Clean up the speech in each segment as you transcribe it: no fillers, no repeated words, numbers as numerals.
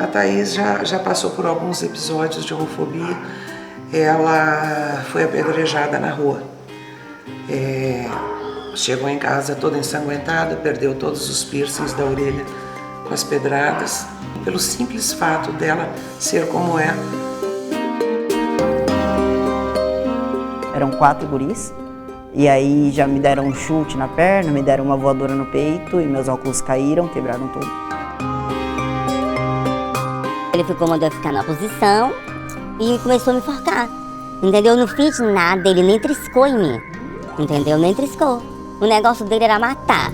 A Thaís já passou por alguns episódios de homofobia. Ela foi apedrejada na rua. Chegou em casa toda ensanguentada, perdeu todos os piercings da orelha com as pedradas, pelo simples fato dela ser como é. Eram 4 guris, e aí já me deram um chute na perna, me deram uma voadora no peito e meus óculos caíram, quebraram tudo. Ele ficou mandando eu ficar na posição e começou a me enforcar, entendeu? Não fiz nada, ele nem triscou em mim, entendeu? Nem triscou. O negócio dele era matar.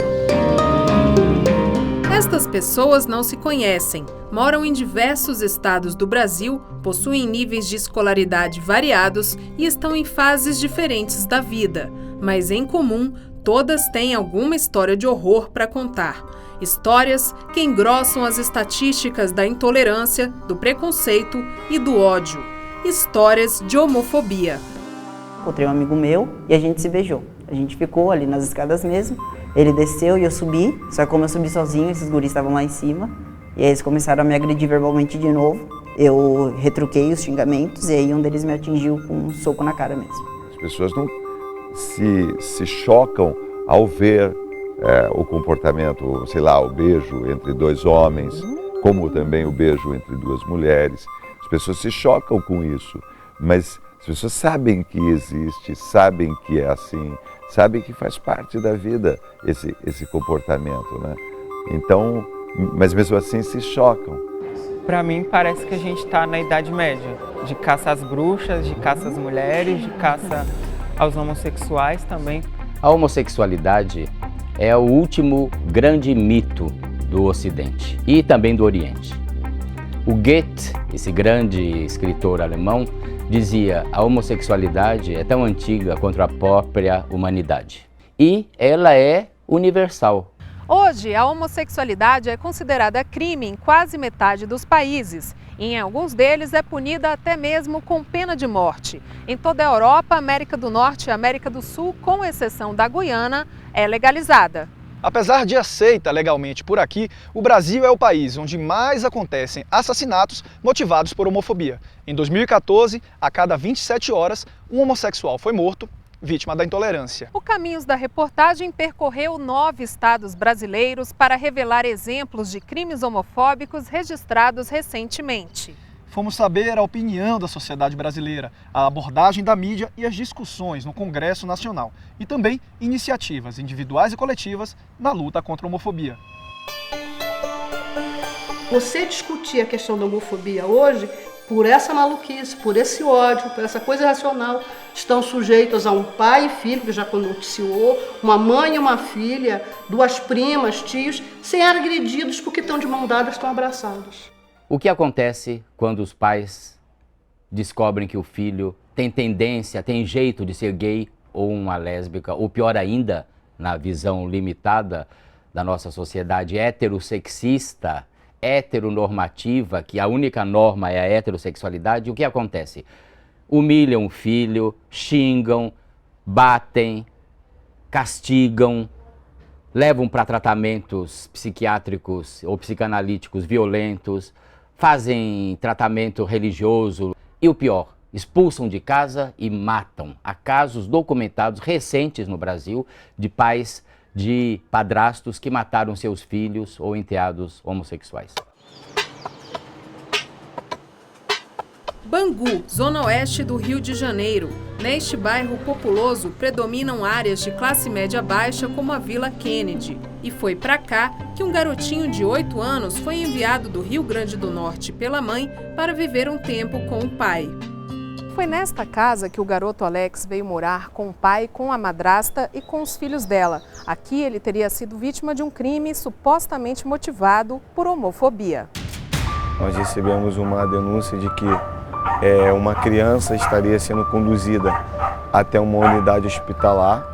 Estas pessoas não se conhecem, moram em diversos estados do Brasil, possuem níveis de escolaridade variados e estão em fases diferentes da vida. Mas em comum, todas têm alguma história de horror para contar. Histórias que engrossam as estatísticas da intolerância, do preconceito e do ódio. Histórias de homofobia. Encontrei um amigo meu e a gente se beijou. A gente ficou ali nas escadas mesmo. Ele desceu e eu subi, só que como eu subi sozinho, esses guris estavam lá em cima. E aí eles começaram a me agredir verbalmente de novo. Eu retruquei os xingamentos e aí um deles me atingiu com um soco na cara mesmo. As pessoas não se chocam ao ver o comportamento, sei lá, o beijo entre 2 homens, como também o beijo entre 2 mulheres. As pessoas se chocam com isso, mas as pessoas sabem que existe, sabem que é assim, sabem que faz parte da vida esse comportamento, né? Então, mas mesmo assim se chocam. Para mim parece que a gente está na Idade Média, de caça às bruxas, de caça às mulheres, de caça aos homossexuais também. A homossexualidade é o último grande mito do Ocidente e também do Oriente. O Goethe, esse grande escritor alemão, dizia: a homossexualidade é tão antiga quanto a própria humanidade. E ela é universal. Hoje, a homossexualidade é considerada crime em quase metade dos países. E em alguns deles é punida até mesmo com pena de morte. Em toda a Europa, América do Norte e América do Sul, com exceção da Guiana, é legalizada. Apesar de aceita legalmente por aqui, o Brasil é o país onde mais acontecem assassinatos motivados por homofobia. Em 2014, a cada 27 horas, um homossexual foi morto, vítima da intolerância. O Caminhos da Reportagem percorreu 9 estados brasileiros para revelar exemplos de crimes homofóbicos registrados recentemente. Fomos saber a opinião da sociedade brasileira, a abordagem da mídia e as discussões no Congresso Nacional. E também iniciativas individuais e coletivas na luta contra a homofobia. Você discutir a questão da homofobia hoje, por essa maluquice, por esse ódio, por essa coisa irracional, estão sujeitos a um pai e filho, que já noticiou, uma mãe e uma filha, 2 primas, tios, serem agredidos porque estão de mão dada, estão abraçados. O que acontece quando os pais descobrem que o filho tem tendência, tem jeito de ser gay ou uma lésbica, ou pior ainda, na visão limitada da nossa sociedade heterossexista, heteronormativa, que a única norma é a heterossexualidade, o que acontece? Humilham o filho, xingam, batem, castigam, levam para tratamentos psiquiátricos ou psicanalíticos violentos, fazem tratamento religioso e o pior, expulsam de casa e matam. Há casos documentados recentes no Brasil de pais de padrastos que mataram seus filhos ou enteados homossexuais. Bangu, zona oeste do Rio de Janeiro. Neste bairro populoso predominam áreas de classe média baixa como a Vila Kennedy. E foi para cá que um garotinho de 8 anos foi enviado do Rio Grande do Norte pela mãe para viver um tempo com o pai. Foi nesta casa que o garoto Alex veio morar com o pai, com a madrasta e com os filhos dela. Aqui ele teria sido vítima de um crime supostamente motivado por homofobia. Nós recebemos uma denúncia de que uma criança estaria sendo conduzida até uma unidade hospitalar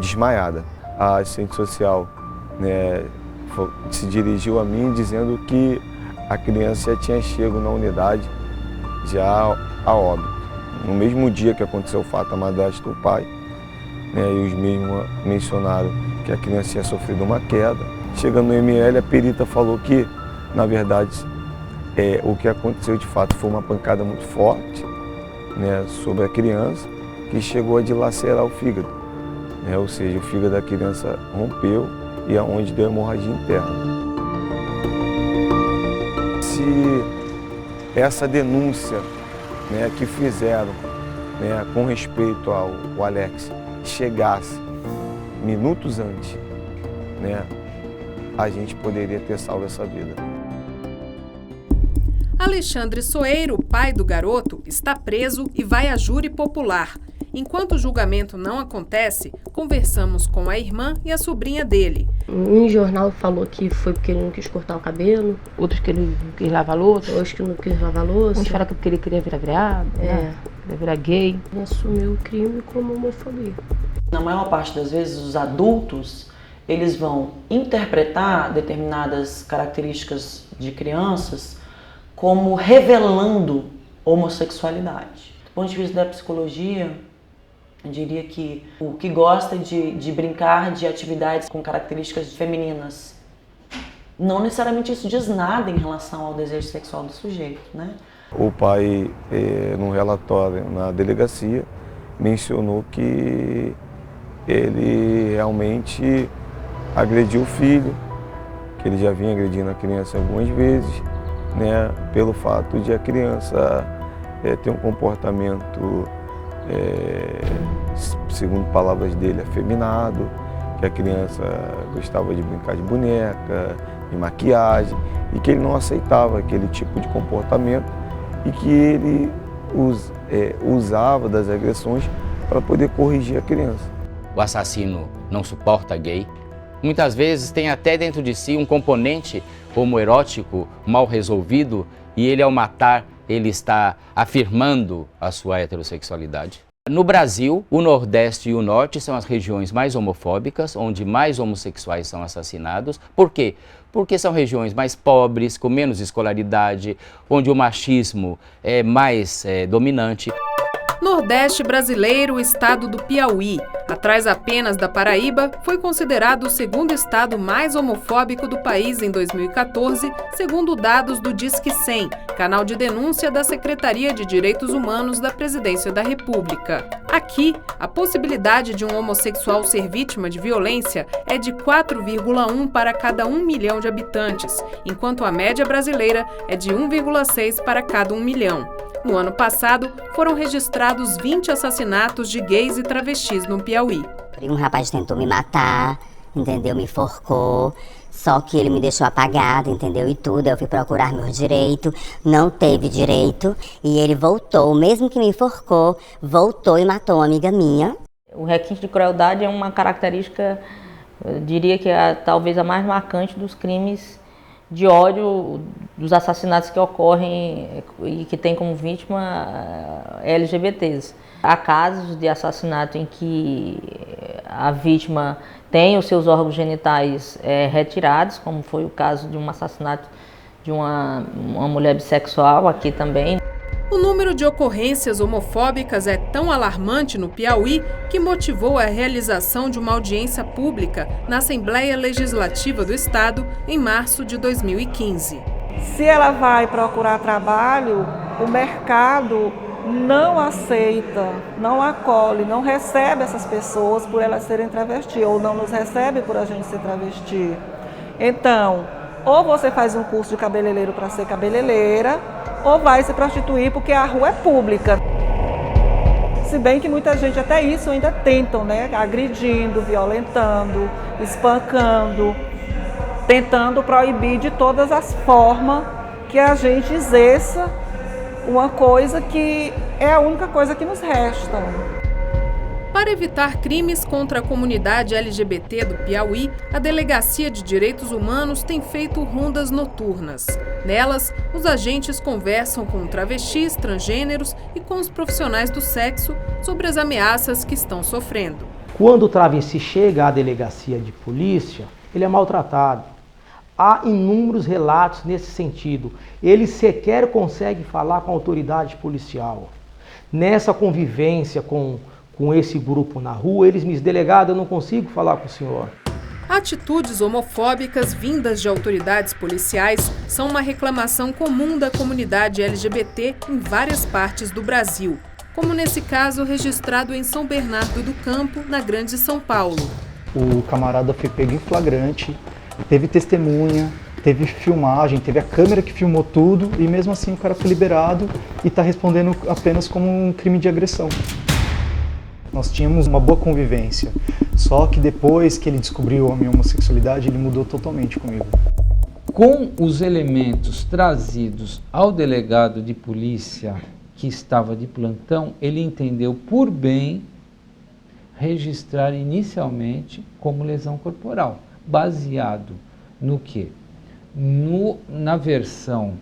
desmaiada. A assistente social se dirigiu a mim dizendo que a criança já tinha chegado na unidade já a óbito. No mesmo dia que aconteceu o fato, a madrasta e o pai, e os mesmos mencionaram que a criança tinha sofrido uma queda, Chegando no ML, a perita falou que, na verdade, o que aconteceu de fato foi uma pancada muito forte, né, sobre a criança, que chegou a dilacerar o fígado, né, ou seja, o fígado da criança rompeu e é onde deu hemorragia interna. Se essa denúncia, né, que fizeram, né, com respeito ao Alex chegasse minutos antes, né, a gente poderia ter salvo essa vida. Alexandre Soeiro, pai do garoto, está preso e vai à júri popular. Enquanto o julgamento não acontece, conversamos com a irmã e a sobrinha dele. Um jornal falou que foi porque ele não quis cortar o cabelo. Outros que ele não quis lavar louça. Outros que não quis lavar louça. Uns falaram que porque ele queria virar viado, né? Queria virar gay. Ele assumiu o crime como homofobia. Na maior parte das vezes, os adultos, eles vão interpretar determinadas características de crianças como revelando homossexualidade. Do ponto de vista da psicologia, eu diria que o que gosta de brincar de atividades com características femininas, não necessariamente isso diz nada em relação ao desejo sexual do sujeito, né? O pai, num relatório na delegacia, mencionou que ele realmente agrediu o filho, que ele já vinha agredindo a criança algumas vezes, né, pelo fato de a criança ter um comportamento, segundo palavras dele, afeminado, que a criança gostava de brincar de boneca, de maquiagem, e que ele não aceitava aquele tipo de comportamento e que ele usava das agressões para poder corrigir a criança. O assassino não suporta gay. Muitas vezes tem até dentro de si um componente homoerótico mal resolvido e ele, ao matar, ele está afirmando a sua heterossexualidade. No Brasil, o Nordeste e o Norte são as regiões mais homofóbicas, onde mais homossexuais são assassinados. Por quê? Porque são regiões mais pobres, com menos escolaridade, onde o machismo é mais dominante. Nordeste brasileiro, o estado do Piauí, atrás apenas da Paraíba, foi considerado o segundo estado mais homofóbico do país em 2014, segundo dados do Disque 100, canal de denúncia da Secretaria de Direitos Humanos da Presidência da República. Aqui, a possibilidade de um homossexual ser vítima de violência é de 4,1 para cada 1 milhão de habitantes, enquanto a média brasileira é de 1,6 para cada 1 milhão. No ano passado, foram registrados 20 assassinatos de gays e travestis no Piauí. Um rapaz tentou me matar, entendeu? Me enforcou, só que ele me deixou apagada, entendeu? E tudo, eu fui procurar meu direito, não teve direito, e ele voltou, mesmo que me enforcou, voltou e matou uma amiga minha. O requinte de crueldade é uma característica, eu diria que é talvez a mais marcante dos crimes de ódio, dos assassinatos que ocorrem e que tem como vítima LGBTs. Há casos de assassinato em que a vítima tem os seus órgãos genitais retirados, como foi o caso de um assassinato de uma mulher bissexual aqui também. O número de ocorrências homofóbicas é tão alarmante no Piauí que motivou a realização de uma audiência pública na Assembleia Legislativa do Estado em março de 2015. Se ela vai procurar trabalho, o mercado não aceita, não acolhe, não recebe essas pessoas por elas serem travesti, ou não nos recebe por a gente ser travesti. Então, ou você faz um curso de cabeleireiro para ser cabeleireira, ou vai se prostituir porque a rua é pública. Se bem que muita gente até isso ainda tentam, né? Agredindo, violentando, espancando, tentando proibir de todas as formas que a gente exerça uma coisa que é a única coisa que nos resta. Para evitar crimes contra a comunidade LGBT do Piauí, a Delegacia de Direitos Humanos tem feito rondas noturnas. Nelas, os agentes conversam com travestis, transgêneros e com os profissionais do sexo sobre as ameaças que estão sofrendo. Quando o travesti chega à delegacia de polícia, ele é maltratado. Há inúmeros relatos nesse sentido. Ele sequer consegue falar com a autoridade policial. Nessa convivência com esse grupo na rua, eles me dizem: delegado, eu não consigo falar com o senhor. Atitudes homofóbicas vindas de autoridades policiais são uma reclamação comum da comunidade LGBT em várias partes do Brasil, como nesse caso registrado em São Bernardo do Campo, na Grande São Paulo. O camarada foi pego em flagrante, teve testemunha, teve filmagem, teve a câmera que filmou tudo e mesmo assim o cara foi liberado e está respondendo apenas como um crime de agressão. Nós tínhamos uma boa convivência, só que depois que ele descobriu a minha homossexualidade, ele mudou totalmente comigo. Com os elementos trazidos ao delegado de polícia que estava de plantão, ele entendeu por bem registrar inicialmente como lesão corporal, baseado no quê? Na versão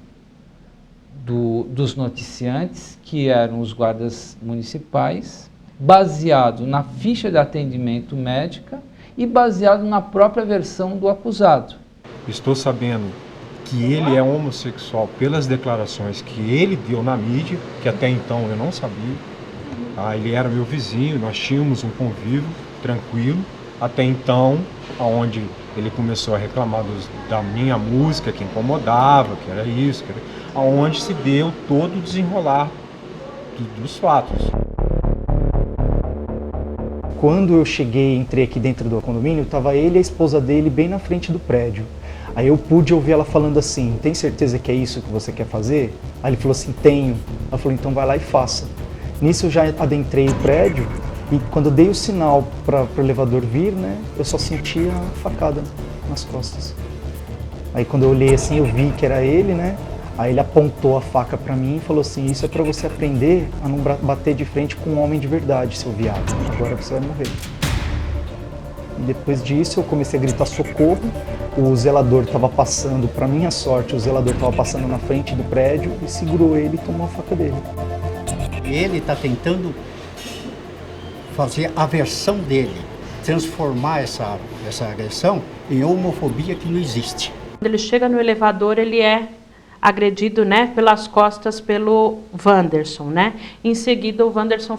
dos noticiantes, que eram os guardas municipais, baseado na ficha de atendimento médica e baseado na própria versão do acusado. Estou sabendo que ele é homossexual pelas declarações que ele deu na mídia, que até então eu não sabia. Ele era meu vizinho, nós tínhamos um convívio tranquilo, até então, onde ele começou a reclamar da minha música, que incomodava, que era isso, aonde se deu todo o desenrolar dos fatos. Quando eu cheguei, entrei aqui dentro do condomínio, estava ele e a esposa dele bem na frente do prédio. Aí eu pude ouvir ela falando assim, tem certeza que é isso que você quer fazer? Aí ele falou assim, tenho. Ela falou, então vai lá e faça. Nisso eu já adentrei o prédio e quando eu dei o sinal para o elevador vir, né, eu só sentia a facada nas costas. Aí quando eu olhei assim, eu vi que era ele, né? Aí ele apontou a faca para mim e falou assim, isso é para você aprender a não bater de frente com um homem de verdade, seu viado. Agora você vai morrer. E depois disso eu comecei a gritar socorro. O zelador estava passando, para minha sorte, o zelador estava passando na frente do prédio e segurou ele e tomou a faca dele. Ele está tentando fazer a versão dele, transformar essa agressão em homofobia que não existe. Quando ele chega no elevador, ele é agredido, né, pelas costas pelo Wanderson, né? Em seguida, o Wanderson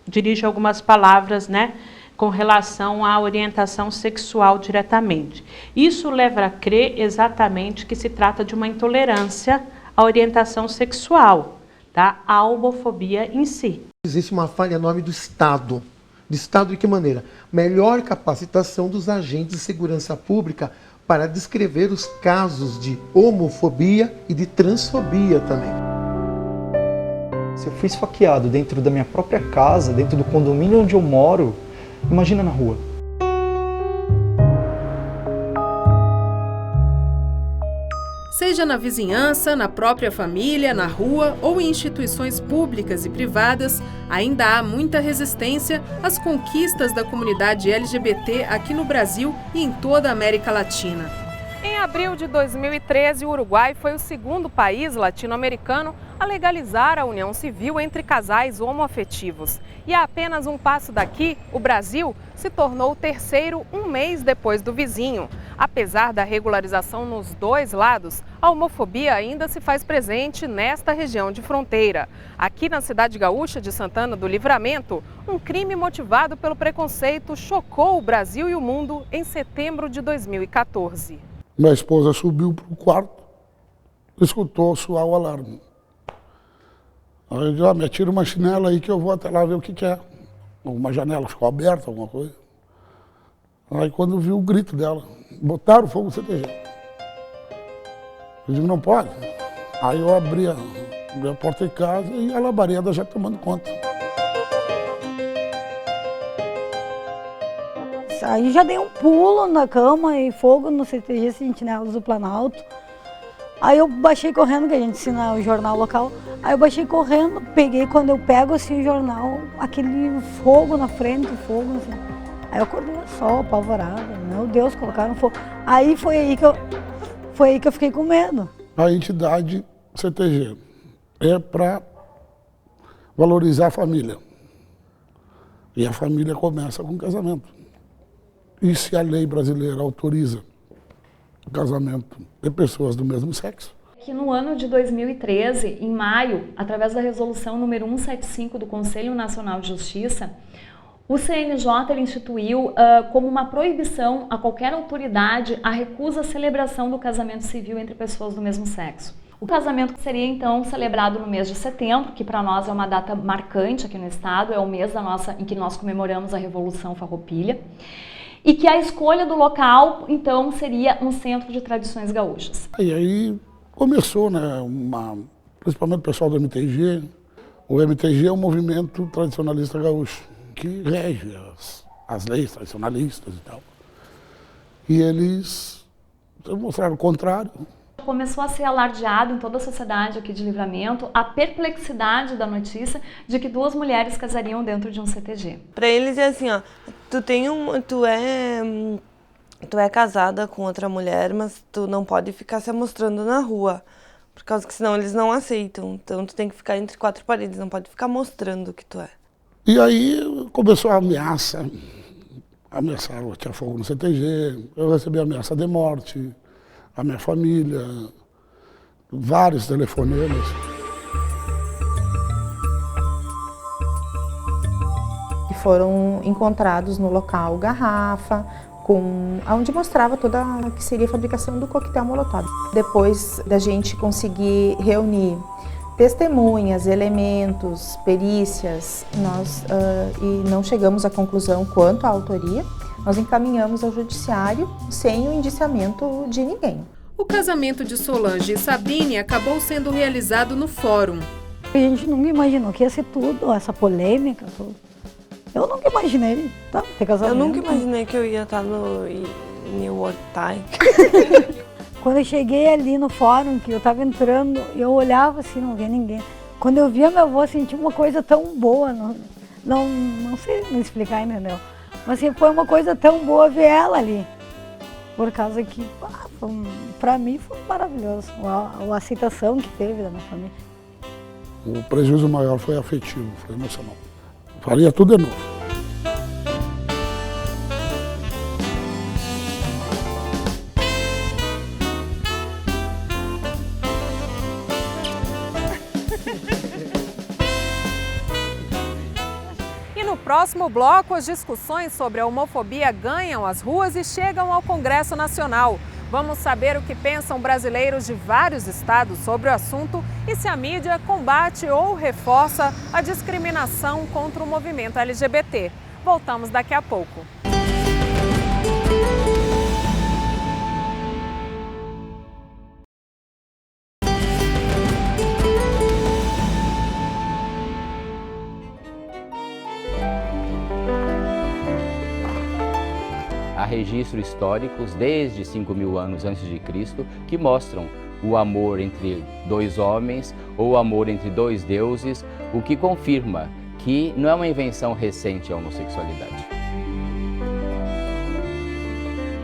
dirige algumas palavras, né, com relação à orientação sexual diretamente. Isso leva a crer exatamente que se trata de uma intolerância à orientação sexual, tá? A homofobia em si. Existe uma falha enorme do Estado. Do Estado de que maneira? Melhor capacitação dos agentes de segurança pública para descrever os casos de homofobia e de transfobia também. Se eu fui esfaqueado dentro da minha própria casa, dentro do condomínio onde eu moro, imagina na rua. Seja na vizinhança, na própria família, na rua ou em instituições públicas e privadas, ainda há muita resistência às conquistas da comunidade LGBT aqui no Brasil e em toda a América Latina. Em abril de 2013, o Uruguai foi o segundo país latino-americano a legalizar a união civil entre casais homoafetivos. E a apenas um passo daqui, o Brasil se tornou o terceiro um mês depois do vizinho. Apesar da regularização nos dois lados, a homofobia ainda se faz presente nesta região de fronteira. Aqui na cidade gaúcha de Santana do Livramento, um crime motivado pelo preconceito chocou o Brasil e o mundo em setembro de 2014. Minha esposa subiu para o quarto, escutou soar o alarme. Aí eu disse, me tira uma chinela aí que eu vou até lá ver o que é. Uma janela ficou aberta, alguma coisa. Aí quando eu vi o grito dela, botaram fogo no CTG. Eu digo, não pode. Aí eu abri a porta de casa e a labareda já tomando conta. Aí já dei um pulo na cama e fogo no CTG Sentinelas do Planalto. Aí eu baixei correndo, que a gente ensina o jornal local. Aí eu baixei correndo, peguei, quando eu pego assim o jornal, aquele fogo na frente, fogo assim. Aí eu acordei só, apavorada. Meu Deus, colocaram fogo. Aí foi aí que eu fiquei com medo. A entidade CTG é para valorizar a família. E a família começa com o casamento. E se a lei brasileira autoriza o casamento de pessoas do mesmo sexo? Que no ano de 2013, em maio, através da resolução número 175 do Conselho Nacional de Justiça, O CNJ ele instituiu como uma proibição a qualquer autoridade a recusa à celebração do casamento civil entre pessoas do mesmo sexo. O casamento seria então celebrado no mês de setembro, que para nós é uma data marcante aqui no estado, é o mês em que nós comemoramos a Revolução Farroupilha, e que a escolha do local então seria um centro de tradições gaúchas. E aí começou, né, principalmente o pessoal do MTG. O MTG é um movimento tradicionalista gaúcho, que rege as leis tradicionalistas e tal. E eles mostraram o contrário. Começou a ser alardeado em toda a sociedade aqui de Livramento a perplexidade da notícia de que 2 mulheres casariam dentro de um CTG. Para eles é assim, ó, tu é casada com outra mulher, mas tu não pode ficar se mostrando na rua, por causa que senão eles não aceitam. Então tu tem que ficar entre 4 paredes, não pode ficar mostrando o que tu é. E aí começou a ameaça. Ameaçaram, tinha fogo no CTG, eu recebi ameaça de morte, a minha família, vários telefonemas. E foram encontrados no local garrafa, onde mostrava toda a que seria a fabricação do coquetel Molotov. Depois da gente conseguir reunir testemunhas, elementos, perícias, e não chegamos à conclusão quanto à autoria, nós encaminhamos ao judiciário sem o indiciamento de ninguém. O casamento de Solange e Sabine acabou sendo realizado no fórum. A gente nunca imaginou que ia ser tudo, essa polêmica toda. Eu nunca imaginei ter casamento. Eu nunca imaginei que eu ia estar no New York Times. Quando eu cheguei ali no fórum, que eu estava entrando, eu olhava assim, não via ninguém. Quando eu via minha avó, senti uma coisa tão boa, não sei me explicar, entendeu? Mas assim, foi uma coisa tão boa ver ela ali. Por causa que, para mim, foi maravilhoso. A aceitação que teve da minha família. O prejuízo maior foi afetivo, foi emocional. Faria tudo de novo. No próximo bloco, as discussões sobre a homofobia ganham as ruas e chegam ao Congresso Nacional. Vamos saber o que pensam brasileiros de vários estados sobre o assunto e se a mídia combate ou reforça a discriminação contra o movimento LGBT. Voltamos daqui a pouco. Há registros históricos desde 5.000 anos antes de Cristo que mostram o amor entre 2 homens ou o amor entre 2 deuses, o que confirma que não é uma invenção recente a homossexualidade.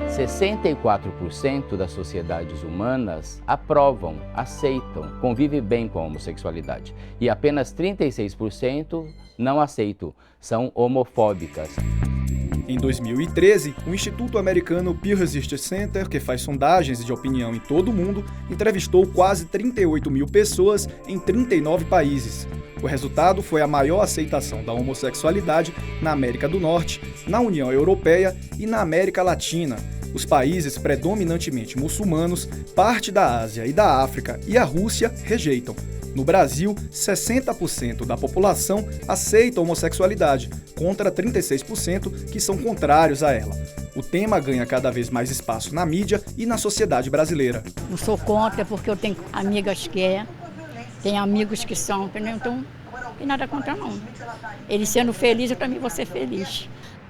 64% das sociedades humanas aprovam, aceitam, convivem bem com a homossexualidade e apenas 36% não aceitam, são homofóbicas. Em 2013, o Instituto Americano Pew Research Center, que faz sondagens de opinião em todo o mundo, entrevistou quase 38 mil pessoas em 39 países. O resultado foi a maior aceitação da homossexualidade na América do Norte, na União Europeia e na América Latina. Os países predominantemente muçulmanos, parte da Ásia e da África e a Rússia rejeitam. No Brasil, 60% da população aceita a homossexualidade, contra 36% que são contrários a ela. O tema ganha cada vez mais espaço na mídia e na sociedade brasileira. Não sou contra porque eu tenho amigas que tenho amigos que são, entendeu? Então, não tem nada contra não. Eles sendo felizes, eu também vou ser feliz.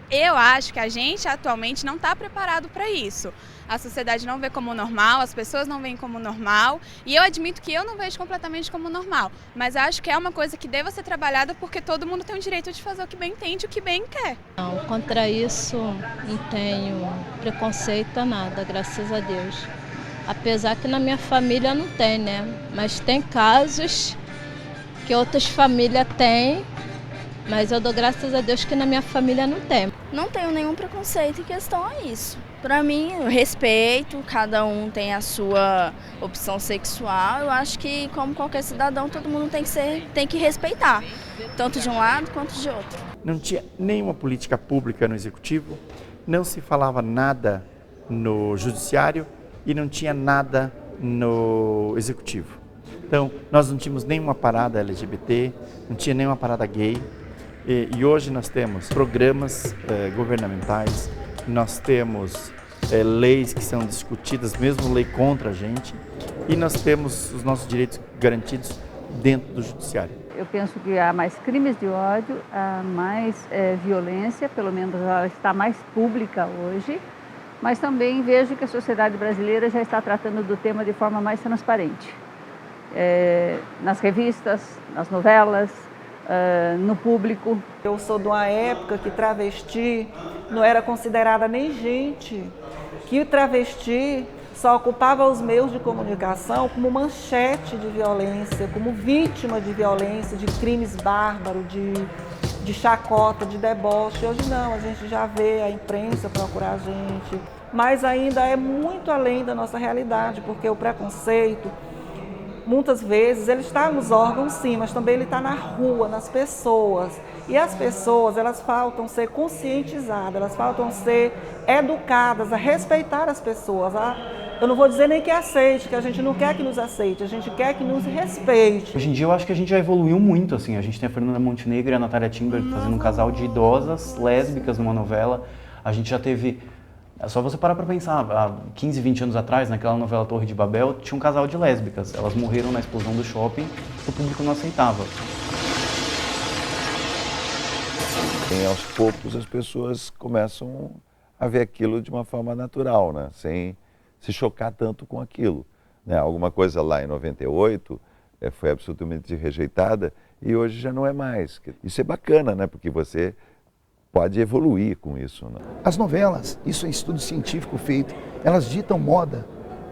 Eu acho que a gente atualmente não está preparado para isso. A sociedade não vê como normal, as pessoas não veem como normal e eu admito que eu não vejo completamente como normal, mas acho que é uma coisa que deva ser trabalhada porque todo mundo tem o direito de fazer o que bem entende, o que bem quer. Não, contra isso não tenho preconceito a nada, graças a Deus. Apesar que na minha família não tem, né? Mas tem casos que outras famílias têm. Mas eu dou graças a Deus que na minha família não tem. Não tenho nenhum preconceito em questão a isso. Para mim, eu respeito, cada um tem a sua opção sexual. Eu acho que, como qualquer cidadão, todo mundo tem que respeitar, tanto de um lado quanto de outro. Não tinha nenhuma política pública no executivo, não se falava nada no judiciário e não tinha nada no executivo. Então, nós não tínhamos nenhuma parada LGBT, não tinha nenhuma parada gay. E hoje nós temos programas governamentais, nós temos leis que são discutidas, mesmo lei contra a gente, e nós temos os nossos direitos garantidos dentro do judiciário. Eu penso que há mais crimes de ódio, há mais violência, pelo menos ela está mais pública hoje, mas também vejo que a sociedade brasileira já está tratando do tema de forma mais transparente. Nas revistas, nas novelas, no público. Eu sou de uma época que travesti não era considerada nem gente, que travesti só ocupava os meios de comunicação como manchete de violência, como vítima de violência, de crimes bárbaros, de chacota, de deboche. Hoje não, a gente já vê a imprensa procurar a gente, mas ainda é muito além da nossa realidade, porque o preconceito, muitas vezes, ele está nos órgãos sim, mas também ele está na rua, nas pessoas. E as pessoas, elas faltam ser conscientizadas, elas faltam ser educadas a respeitar as pessoas. Eu não vou dizer nem que aceite, que a gente não quer que nos aceite, a gente quer que nos respeite. Hoje em dia eu acho que a gente já evoluiu muito, assim. A gente tem a Fernanda Montenegro e a Natália Timber fazendo um casal de idosas lésbicas numa novela. A gente já teve... É só você parar pra pensar, há 15, 20 anos atrás, naquela novela Torre de Babel, tinha um casal de lésbicas. Elas morreram na explosão do shopping, o público não aceitava. E aos poucos as pessoas começam a ver aquilo de uma forma natural, né? Sem se chocar tanto com aquilo, né? Alguma coisa lá em 98 foi absolutamente rejeitada e hoje já não é mais. Isso é bacana, né? Porque você pode evoluir com isso, né? As novelas, isso é estudo científico feito, elas ditam moda,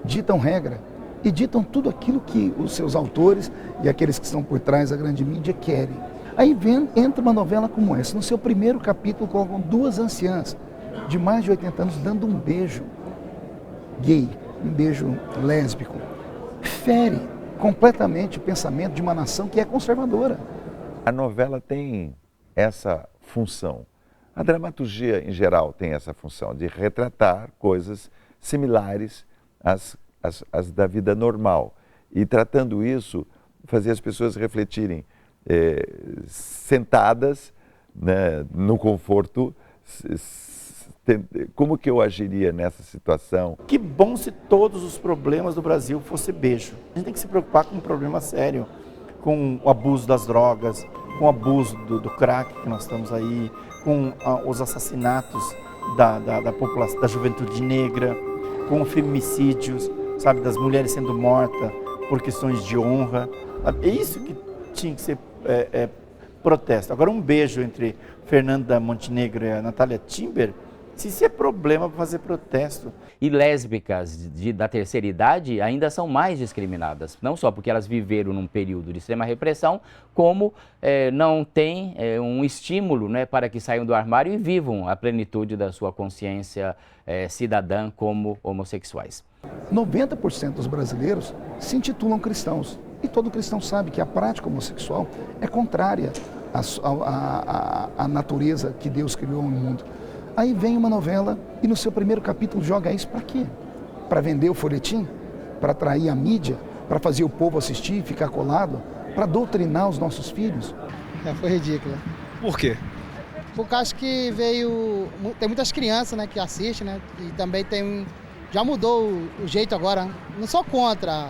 ditam regra e ditam tudo aquilo que os seus autores e aqueles que estão por trás da grande mídia querem. Aí entra uma novela como essa, no seu primeiro capítulo colocam duas anciãs de mais de 80 anos dando um beijo gay, um beijo lésbico. Fere completamente o pensamento de uma nação que é conservadora. A novela tem essa função. A dramaturgia, em geral, tem essa função de retratar coisas similares às da vida normal. E tratando isso, fazer as pessoas refletirem sentadas, né, no conforto, como que eu agiria nessa situação. Que bom se todos os problemas do Brasil fossem beijo. A gente tem que se preocupar com um problema sério, com o abuso das drogas, com o abuso do crack que nós estamos aí, com os assassinatos da população, da juventude negra, com feminicídios, sabe, das mulheres sendo mortas por questões de honra. É isso que tinha que ser protesto. Agora, um beijo entre Fernanda Montenegro e a Natália Timber, se isso é problema para fazer protesto. E lésbicas da terceira idade ainda são mais discriminadas, não só porque elas viveram num período de extrema repressão, como não tem um estímulo, né, para que saiam do armário e vivam a plenitude da sua consciência cidadã como homossexuais. 90% dos brasileiros se intitulam cristãos e todo cristão sabe que a prática homossexual é contrária à natureza que Deus criou no mundo. Aí vem uma novela e no seu primeiro capítulo joga isso para quê? Para vender o folhetim? Para atrair a mídia? Para fazer o povo assistir e ficar colado? Para doutrinar os nossos filhos? Foi ridículo. Por quê? Por causa que tem muitas crianças, né, que assistem, né? E também já mudou o jeito agora. Não sou contra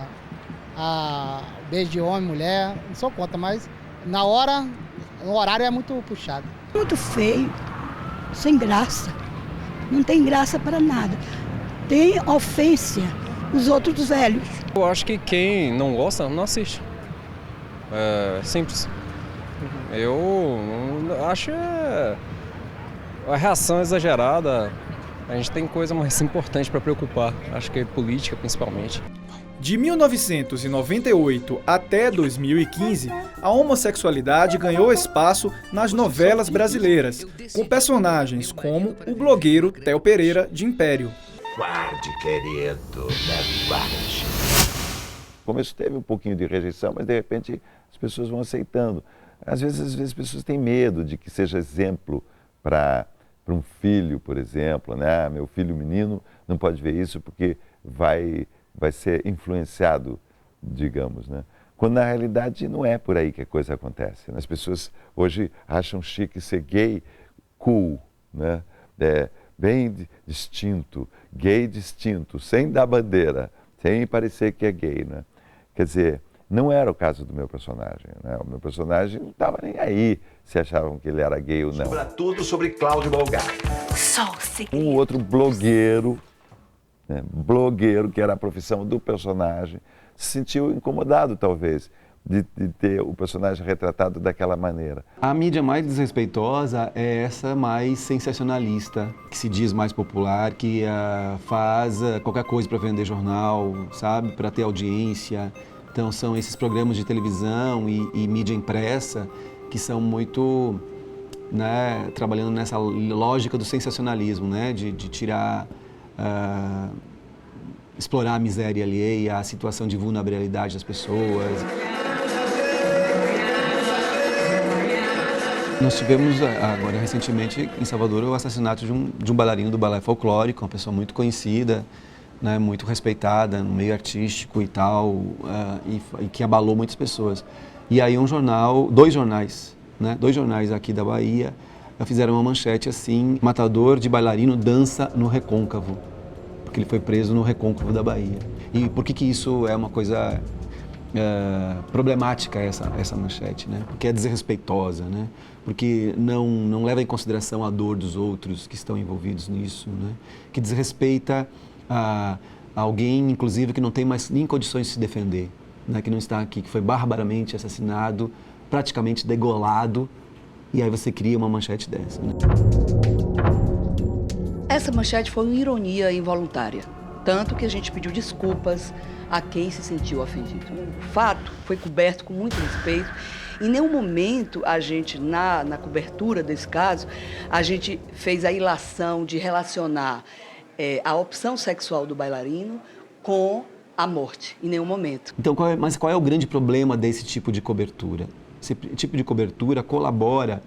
a beijo de homem, mulher, não sou contra, mas o horário é muito puxado. Muito feio. Sem graça, não tem graça para nada, tem ofensa os outros velhos. Eu acho que quem não gosta, não assiste, é simples. Eu acho a reação exagerada, a gente tem coisa mais importante para preocupar, acho que é política principalmente. De 1998 até 2015, a homossexualidade ganhou espaço nas novelas brasileiras, com personagens como o blogueiro Theo Pereira de Império. guarde, querido, me guarde. No começo teve um pouquinho de rejeição, mas de repente as pessoas vão aceitando. Às vezes as pessoas têm medo de que seja exemplo para um filho, por exemplo, né? Meu filho menino não pode ver isso porque vai ser influenciado, digamos, né? Quando na realidade não é por aí que a coisa acontece. As pessoas hoje acham chique ser gay, cool, né? Bem distinto, gay distinto, sem dar bandeira, sem parecer que é gay, né? Quer dizer, não era o caso do meu personagem, né? O meu personagem não estava nem aí se achavam que ele era gay ou não. Tudo sobre Cláudio Bolgar. Um outro blogueiro, né? Blogueiro, que era a profissão do personagem, se sentiu incomodado, talvez, de ter o personagem retratado daquela maneira. A mídia mais desrespeitosa é essa mais sensacionalista, que se diz mais popular, que faz qualquer coisa para vender jornal, sabe, para ter audiência. Então são esses programas de televisão e mídia impressa que são muito, né, trabalhando nessa lógica do sensacionalismo, né, de tirar, explorar a miséria alheia, a situação de vulnerabilidade das pessoas. Nós tivemos agora recentemente em Salvador o assassinato de um bailarino do balé folclórico, uma pessoa muito conhecida, né, muito respeitada no meio artístico e tal, e que abalou muitas pessoas. E aí dois jornais aqui da Bahia fizeram uma manchete assim: matador de bailarino dança no recôncavo, porque ele foi preso no recôncavo da Bahia. E por que isso é uma coisa problemática, essa manchete, né? Porque é desrespeitosa, né? Porque não leva em consideração a dor dos outros que estão envolvidos nisso, né? Que desrespeita alguém, inclusive, que não tem mais nem condições de se defender, né? Que não está aqui, que foi barbaramente assassinado, praticamente degolado, e aí você cria uma manchete dessa, né? Essa manchete foi uma ironia involuntária, tanto que a gente pediu desculpas a quem se sentiu ofendido. O fato foi coberto com muito respeito. Em nenhum momento a gente, na cobertura desse caso, a gente fez a ilação de relacionar a opção sexual do bailarino com a morte, em nenhum momento. Então, qual é o grande problema desse tipo de cobertura? Esse tipo de cobertura colabora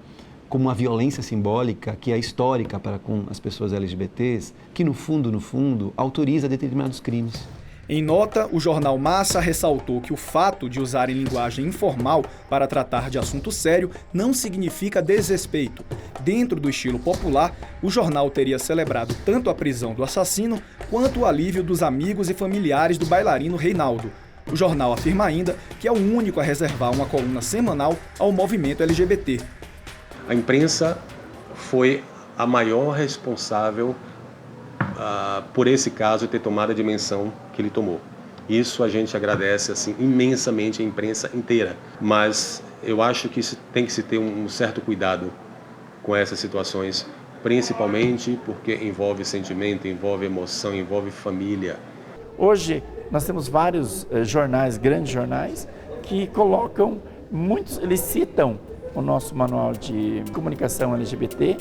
com uma violência simbólica que é histórica para com as pessoas LGBTs, que no fundo, autoriza determinados crimes. Em nota, o jornal Massa ressaltou que o fato de usarem linguagem informal para tratar de assunto sério não significa desrespeito. Dentro do estilo popular, o jornal teria celebrado tanto a prisão do assassino quanto o alívio dos amigos e familiares do bailarino Reinaldo. O jornal afirma ainda que é o único a reservar uma coluna semanal ao movimento LGBT. A imprensa foi a maior responsável por esse caso ter tomado a dimensão que ele tomou. Isso a gente agradece assim, imensamente a imprensa inteira, mas eu acho que tem que se ter um certo cuidado com essas situações, principalmente porque envolve sentimento, envolve emoção, envolve família. Hoje nós temos vários jornais, grandes jornais, que colocam eles citam o nosso manual de comunicação LGBT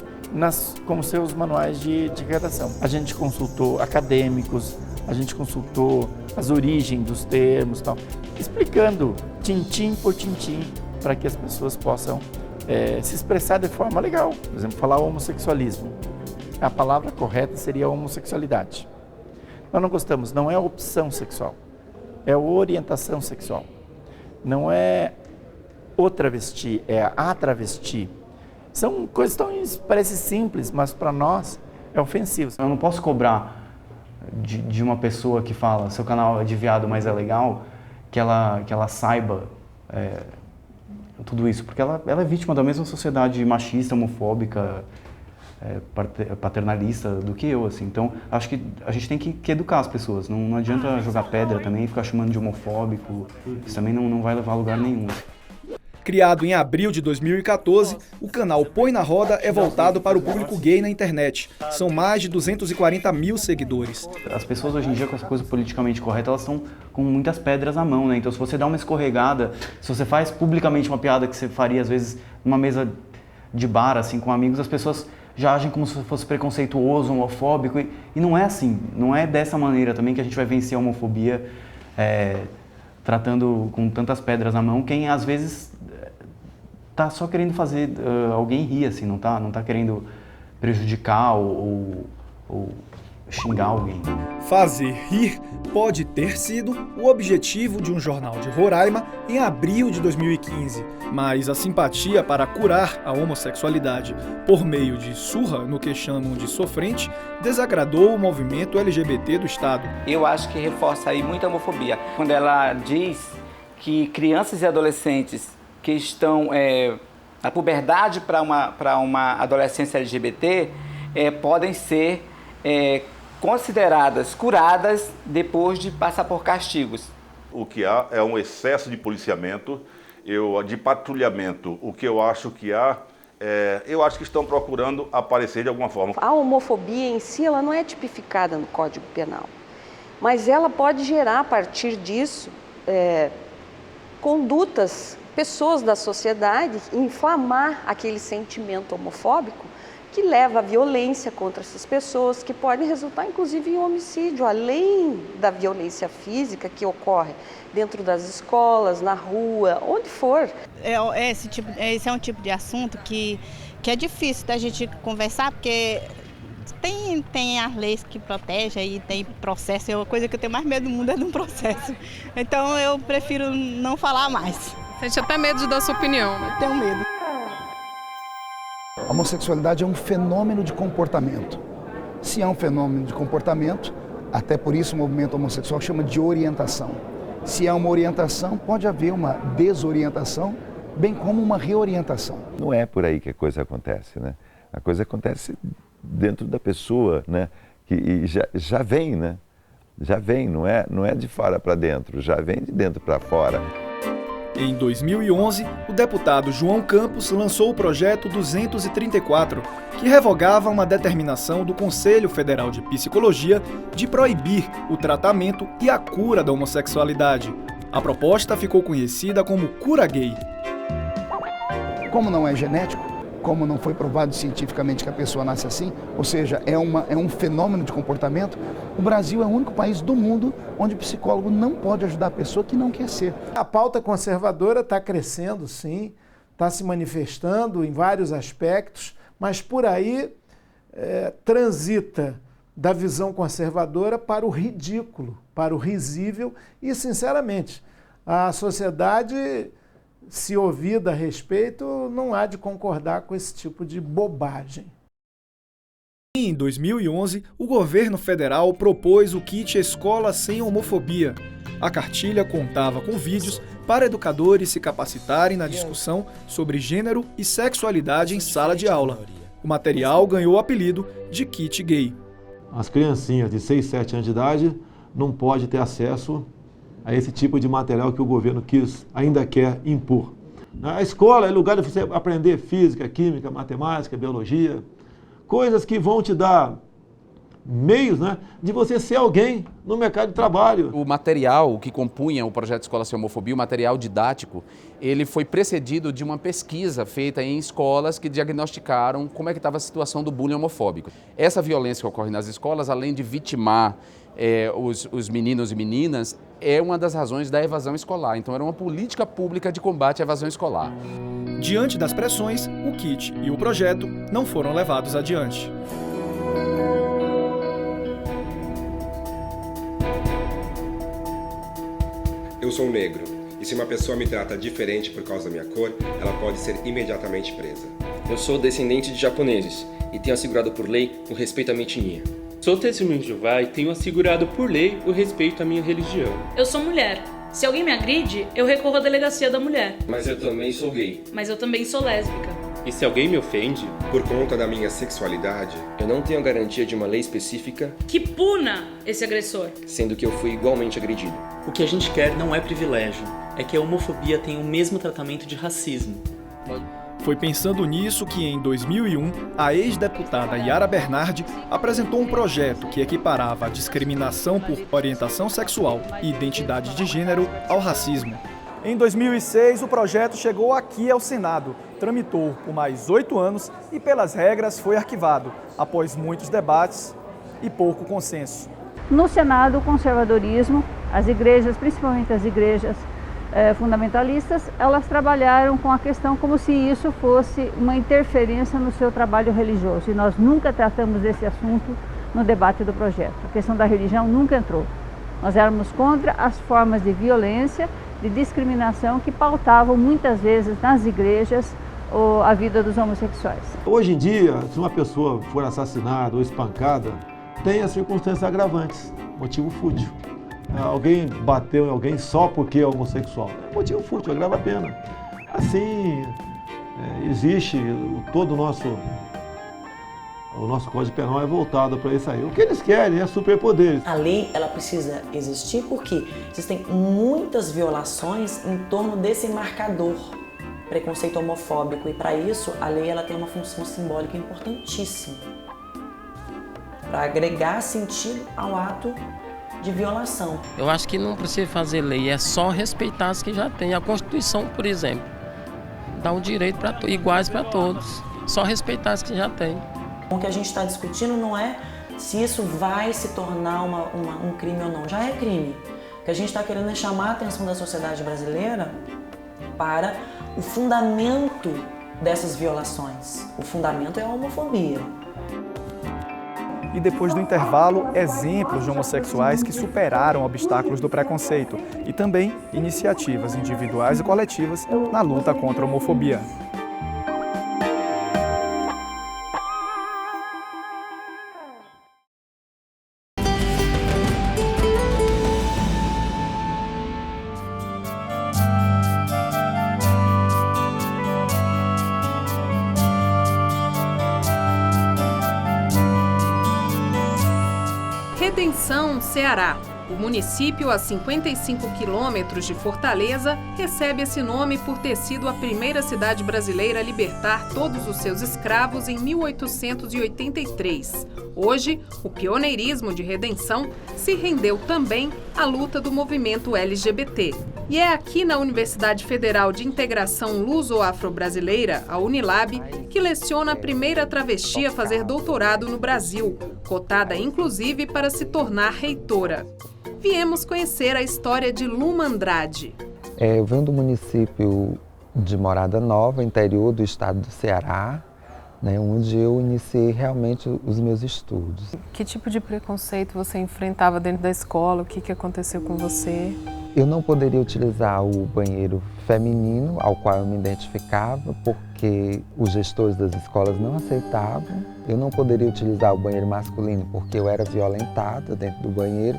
como seus manuais de redação. A gente consultou acadêmicos, a gente consultou as origens dos termos, tal, explicando tintim por tintim para que as pessoas possam se expressar de forma legal. Por exemplo, falar homossexualismo. A palavra correta seria homossexualidade. Nós não gostamos, não é opção sexual, é orientação sexual. Não é o travesti, é a travesti. São coisas tão, parece simples, mas para nós é ofensivo. Eu não posso cobrar de uma pessoa que fala seu canal é de viado, mas é legal, que ela saiba tudo isso, porque ela é vítima da mesma sociedade machista, homofóbica, paternalista do que eu, assim. Então, acho que a gente tem que educar as pessoas. Não adianta jogar pedra também, ficar chamando de homofóbico. Isso também não vai levar a lugar nenhum. Criado em abril de 2014, o canal Põe na Roda é voltado para o público gay na internet. São mais de 240 mil seguidores. As pessoas hoje em dia, com essa coisa politicamente correta, elas estão com muitas pedras na mão, né? Então, se você dá uma escorregada, se você faz publicamente uma piada que você faria, às vezes, numa mesa de bar, assim, com amigos, as pessoas já agem como se fosse preconceituoso, homofóbico, e não é assim, não é dessa maneira também que a gente vai vencer a homofobia, tratando com tantas pedras na mão, quem às vezes tá só querendo fazer alguém rir, assim, não tá querendo prejudicar ou xingar alguém. Fazer rir pode ter sido o objetivo de um jornal de Roraima em abril de 2015, mas a simpatia para curar a homossexualidade por meio de surra no que chamam de sofrente desagradou o movimento LGBT do estado. Eu acho que reforça aí muita homofobia. Quando ela diz que crianças e adolescentes que estão na puberdade para uma adolescência LGBT podem ser consideradas curadas depois de passar por castigos. O que há é um excesso de policiamento, de patrulhamento. O que eu acho que há, eu acho que estão procurando aparecer de alguma forma. A homofobia em si, ela não é tipificada no Código Penal, mas ela pode gerar, a partir disso, condutas, pessoas da sociedade, inflamar aquele sentimento homofóbico que leva à violência contra essas pessoas, que pode resultar inclusive em homicídio, além da violência física que ocorre dentro das escolas, na rua, onde for. Esse é um tipo de assunto que é difícil da gente conversar, porque tem as leis que protegem e tem processo. A coisa que eu tenho mais medo do mundo é de um processo. Então eu prefiro não falar mais. Sente até medo de dar sua opinião. Eu tenho medo. A homossexualidade é um fenômeno de comportamento. Se é um fenômeno de comportamento, até por isso o movimento homossexual chama de orientação. Se é uma orientação, pode haver uma desorientação, bem como uma reorientação. Não é por aí que a coisa acontece, né? A coisa acontece dentro da pessoa, né? E já vem, né? Já vem, não é de fora para dentro, já vem de dentro para fora. Em 2011, o deputado João Campos lançou o projeto 234, que revogava uma determinação do Conselho Federal de Psicologia de proibir o tratamento e a cura da homossexualidade. A proposta ficou conhecida como cura gay. Como não é genético, como não foi provado cientificamente que a pessoa nasce assim, ou seja, é um fenômeno de comportamento, o Brasil é o único país do mundo onde o psicólogo não pode ajudar a pessoa que não quer ser. A pauta conservadora está crescendo, sim, está se manifestando em vários aspectos, mas por aí transita da visão conservadora para o ridículo, para o risível e, sinceramente, a sociedade, se ouvida a respeito, não há de concordar com esse tipo de bobagem. Em 2011, o governo federal propôs o kit Escola Sem Homofobia. A cartilha contava com vídeos para educadores se capacitarem na discussão sobre gênero e sexualidade em sala de aula. O material ganhou o apelido de kit gay. As criancinhas de 6, 7 anos de idade não podem ter acesso a esse tipo de material que o governo ainda quer impor. A escola é lugar de você aprender física, química, matemática, biologia, coisas que vão te dar meios, né, de você ser alguém no mercado de trabalho. O material que compunha o projeto Escola Sem Homofobia, o material didático, ele foi precedido de uma pesquisa feita em escolas que diagnosticaram como é que estava a situação do bullying homofóbico. Essa violência que ocorre nas escolas, além de vitimar os meninos e meninas, é uma das razões da evasão escolar. Então era uma política pública de combate à evasão escolar. Diante das pressões, o kit e o projeto não foram levados adiante. Eu sou negro, e se uma pessoa me trata diferente por causa da minha cor, ela pode ser imediatamente presa. Eu sou descendente de japoneses e tenho assegurado por lei o respeito à minha etnia. Sou testemunho de Jeová e tenho assegurado por lei o respeito à minha religião. Eu sou mulher. Se alguém me agride, eu recorro à delegacia da mulher. Mas eu também sou gay. Mas eu também sou lésbica. E se alguém me ofende, por conta da minha sexualidade, eu não tenho a garantia de uma lei específica que puna esse agressor, sendo que eu fui igualmente agredido. O que a gente quer não é privilégio, é que a homofobia tenha o mesmo tratamento de racismo. Foi pensando nisso que, em 2001, a ex-deputada Yara Bernardi apresentou um projeto que equiparava a discriminação por orientação sexual e identidade de gênero ao racismo. Em 2006, o projeto chegou aqui ao Senado, tramitou por mais 8 anos e, pelas regras, foi arquivado, após muitos debates e pouco consenso. No Senado, o conservadorismo, as igrejas, principalmente as igrejas fundamentalistas, elas trabalharam com a questão como se isso fosse uma interferência no seu trabalho religioso. E nós nunca tratamos desse assunto no debate do projeto. A questão da religião nunca entrou. Nós éramos contra as formas de violência, de discriminação que pautavam muitas vezes nas igrejas a vida dos homossexuais. Hoje em dia, se uma pessoa for assassinada ou espancada, tem as circunstâncias agravantes, motivo fútil. Alguém bateu em alguém só porque é homossexual. É motivo fútil, agrava a pena. Assim, existe todo o nosso Código Penal é voltado para isso aí. O que eles querem é superpoderes. A lei, ela precisa existir porque existem muitas violações em torno desse marcador preconceito homofóbico, e para isso a lei ela tem uma função simbólica importantíssima para agregar sentido ao ato de violação. Eu acho que não precisa fazer lei, é só respeitar as que já tem. A Constituição, por exemplo, dá o direito iguais para todos, só respeitar as que já tem. O que a gente está discutindo não é se isso vai se tornar um crime ou não, já é crime. O que a gente está querendo é chamar a atenção da sociedade brasileira para o fundamento dessas violações. O fundamento é a homofobia. E depois do intervalo, exemplos de homossexuais que superaram obstáculos do preconceito e também iniciativas individuais e coletivas na luta contra a homofobia. Redenção, Ceará. O município, a 55 quilômetros de Fortaleza, recebe esse nome por ter sido a primeira cidade brasileira a libertar todos os seus escravos em 1883. Hoje, o pioneirismo de Redenção se rendeu também à luta do movimento LGBT. E é aqui na Universidade Federal de Integração Luso-Afro-Brasileira, a Unilab, que leciona a primeira travesti a fazer doutorado no Brasil, cotada inclusive para se tornar reitora. Viemos conhecer a história de Luma Andrade. Eu venho do município de Morada Nova, interior do estado do Ceará, onde eu iniciei realmente os meus estudos. Que tipo de preconceito você enfrentava dentro da escola? O que aconteceu com você? Eu não poderia utilizar o banheiro feminino, ao qual eu me identificava, porque os gestores das escolas não aceitavam. Eu não poderia utilizar o banheiro masculino, porque eu era violentada dentro do banheiro.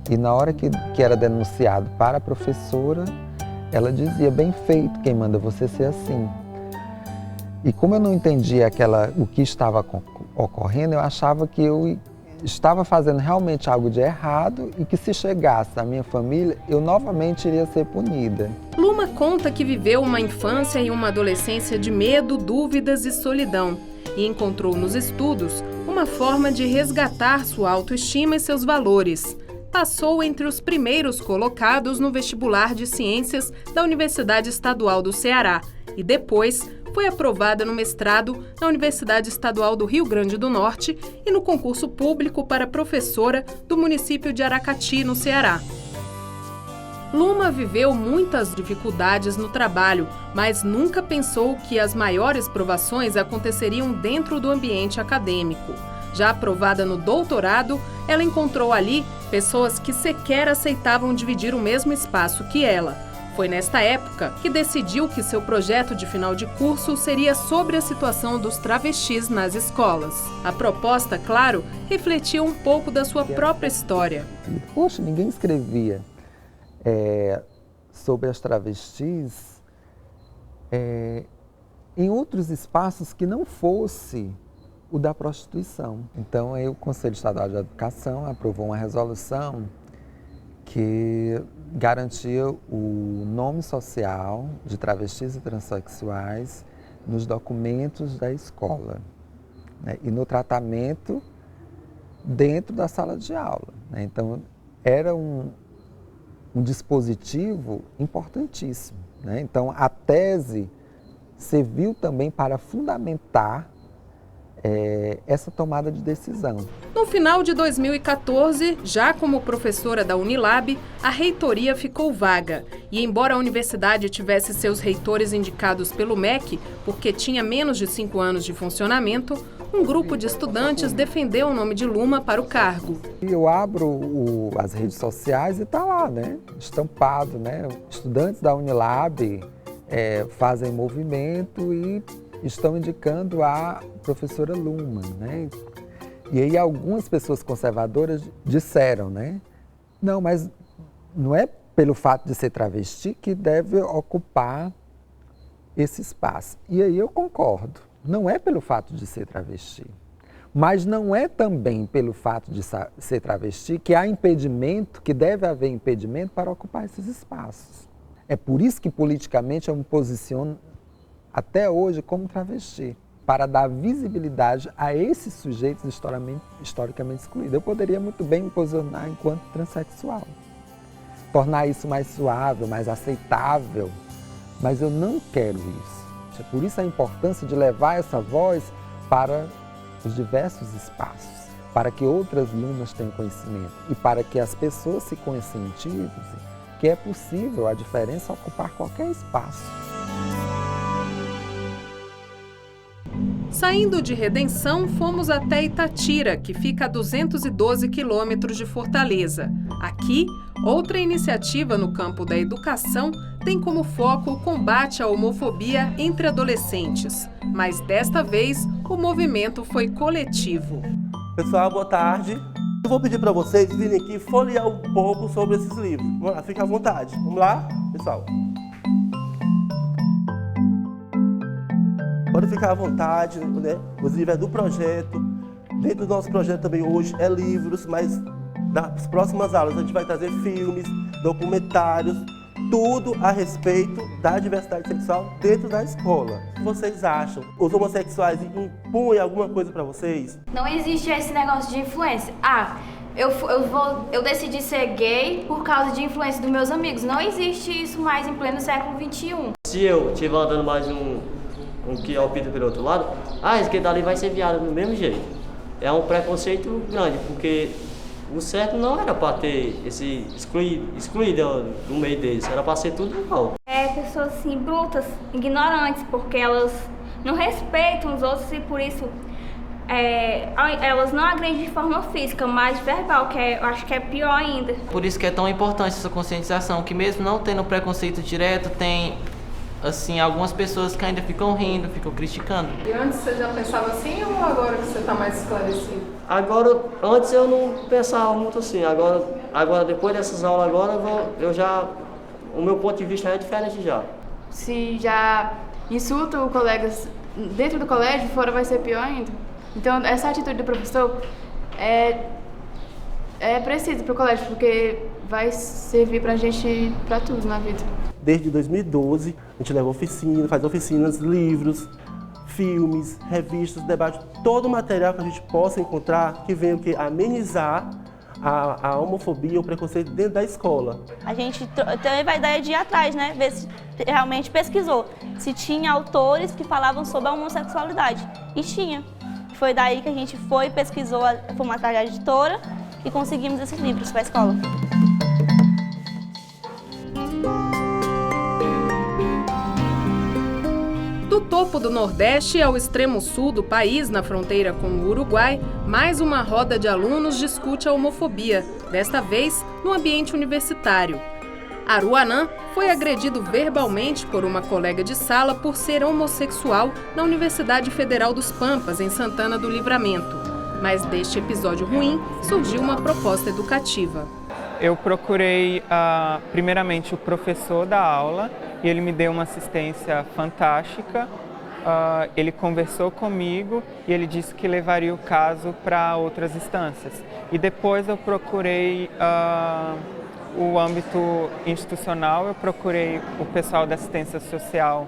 E na hora que era denunciado para a professora, ela dizia, bem feito, quem manda você ser assim. E como eu não entendia o que estava ocorrendo, eu achava que eu estava fazendo realmente algo de errado e que se chegasse à minha família, eu novamente iria ser punida. Luma conta que viveu uma infância e uma adolescência de medo, dúvidas e solidão e encontrou nos estudos uma forma de resgatar sua autoestima e seus valores. Passou entre os primeiros colocados no vestibular de Ciências da Universidade Estadual do Ceará e depois foi aprovada no mestrado na Universidade Estadual do Rio Grande do Norte e no concurso público para professora do município de Aracati, no Ceará. Luma viveu muitas dificuldades no trabalho, mas nunca pensou que as maiores provações aconteceriam dentro do ambiente acadêmico. Já aprovada no doutorado, ela encontrou ali pessoas que sequer aceitavam dividir o mesmo espaço que ela. Foi nesta época que decidiu que seu projeto de final de curso seria sobre a situação dos travestis nas escolas. A proposta, claro, refletia um pouco da sua própria história. Poxa, ninguém escrevia sobre as travestis em outros espaços que não fosse o da prostituição. Então, aí o Conselho Estadual de Educação aprovou uma resolução que garantia o nome social de travestis e transexuais nos documentos da escola, e no tratamento dentro da sala de aula. Então, era um dispositivo importantíssimo, né? Então, a tese serviu também para fundamentar essa tomada de decisão. No final de 2014, já como professora da Unilab, a reitoria ficou vaga. E embora a universidade tivesse seus reitores indicados pelo MEC, porque tinha menos de 5 anos de funcionamento, um grupo de estudantes defendeu o nome de Luma para o cargo. Eu abro as redes sociais e está lá, né? Estampado, né? Estudantes da Unilab fazem movimento e estão indicando a professora Luma, né? E aí algumas pessoas conservadoras disseram, né? Não, mas não é pelo fato de ser travesti que deve ocupar esse espaço. E aí eu concordo, não é pelo fato de ser travesti. Mas não é também pelo fato de ser travesti que há impedimento, que deve haver impedimento para ocupar esses espaços. É por isso que politicamente eu me posiciono até hoje como travesti, para dar visibilidade a esses sujeitos historicamente excluídos. Eu poderia muito bem me posicionar enquanto transexual, tornar isso mais suave, mais aceitável, mas eu não quero isso. É por isso a importância de levar essa voz para os diversos espaços, para que outras lunas tenham conhecimento e para que as pessoas se conscientizem que é possível a diferença ocupar qualquer espaço. Saindo de Redenção, fomos até Itatira, que fica a 212 quilômetros de Fortaleza. Aqui, outra iniciativa no campo da educação tem como foco o combate à homofobia entre adolescentes. Mas desta vez, o movimento foi coletivo. Pessoal, boa tarde. Eu vou pedir para vocês virem aqui folhear um pouco sobre esses livros. Vamos lá, fica à vontade. Vamos lá, pessoal? Pode ficar à vontade, né? Os livros é do projeto. Dentro do nosso projeto também hoje é livros, mas nas próximas aulas a gente vai trazer filmes, documentários, tudo a respeito da diversidade sexual dentro da escola. O que vocês acham? Os homossexuais impõem alguma coisa para vocês? Não existe esse negócio de influência. Eu decidi ser gay por causa de influência dos meus amigos. Não existe isso mais em pleno século XXI. Se eu estiver andando mais um que é o Peter pelo outro lado, esse que dali vai ser viado do mesmo jeito. É um preconceito grande, porque o certo não era para ter esse excluído no meio deles, era para ser tudo igual. Pessoas assim, brutas, ignorantes, porque elas não respeitam os outros e por isso elas não agredem de forma física, mas verbal, que eu acho que é pior ainda. Por isso que é tão importante essa conscientização, que mesmo não tendo preconceito direto, tem assim, algumas pessoas que ainda ficam rindo, ficam criticando. E antes você já pensava assim ou agora que você está mais esclarecido? Agora, antes eu não pensava muito assim, agora depois dessas aulas o meu ponto de vista é diferente já. Se já insultam colegas dentro do colégio, fora vai ser pior ainda. Então essa atitude do professor é precisa para o colégio, porque vai servir para a gente, para tudo na vida. Desde 2012, a gente leva faz oficinas, livros, filmes, revistas, debates, todo o material que a gente possa encontrar que venha amenizar a homofobia, o preconceito dentro da escola. A gente teve a ideia de ir atrás, né? Ver se realmente pesquisou, se tinha autores que falavam sobre a homossexualidade. E tinha. Foi daí que a gente pesquisou, fomos atrás da editora e conseguimos esses livros para a escola. Do topo do Nordeste ao extremo sul do país, na fronteira com o Uruguai, mais uma roda de alunos discute a homofobia, desta vez no ambiente universitário. Aruanã foi agredido verbalmente por uma colega de sala por ser homossexual na Universidade Federal dos Pampas, em Santana do Livramento. Mas deste episódio ruim surgiu uma proposta educativa. Eu procurei primeiramente o professor da aula e ele me deu uma assistência fantástica. Ele conversou comigo e ele disse que levaria o caso para outras instâncias. E depois eu procurei o âmbito institucional, eu procurei o pessoal da assistência social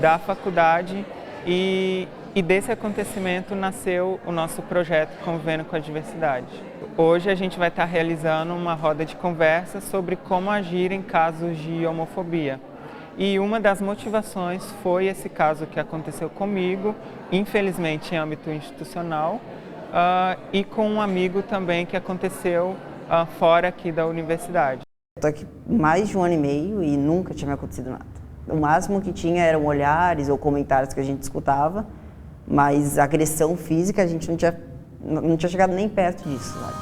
da faculdade e E desse acontecimento nasceu o nosso projeto Convivendo com a Diversidade. Hoje a gente vai estar realizando uma roda de conversa sobre como agir em casos de homofobia. E uma das motivações foi esse caso que aconteceu comigo, infelizmente em âmbito institucional, e com um amigo também que aconteceu fora aqui da universidade. Estou aqui mais de 1 ano e meio e nunca tinha me acontecido nada. O máximo que tinha eram olhares ou comentários que a gente escutava, mas agressão física a gente não tinha chegado nem perto disso, sabe?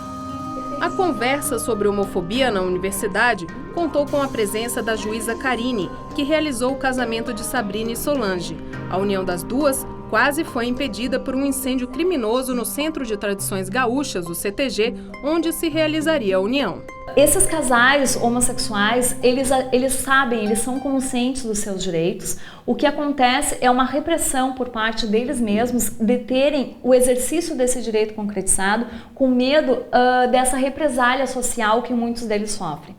A conversa sobre homofobia na universidade contou com a presença da juíza Karine, que realizou o casamento de Sabrina e Solange. A união das duas quase foi impedida por um incêndio criminoso no Centro de Tradições Gaúchas, o CTG, onde se realizaria a união. Esses casais homossexuais, eles sabem, eles são conscientes dos seus direitos. O que acontece é uma repressão por parte deles mesmos de terem o exercício desse direito concretizado com medo dessa represália social que muitos deles sofrem.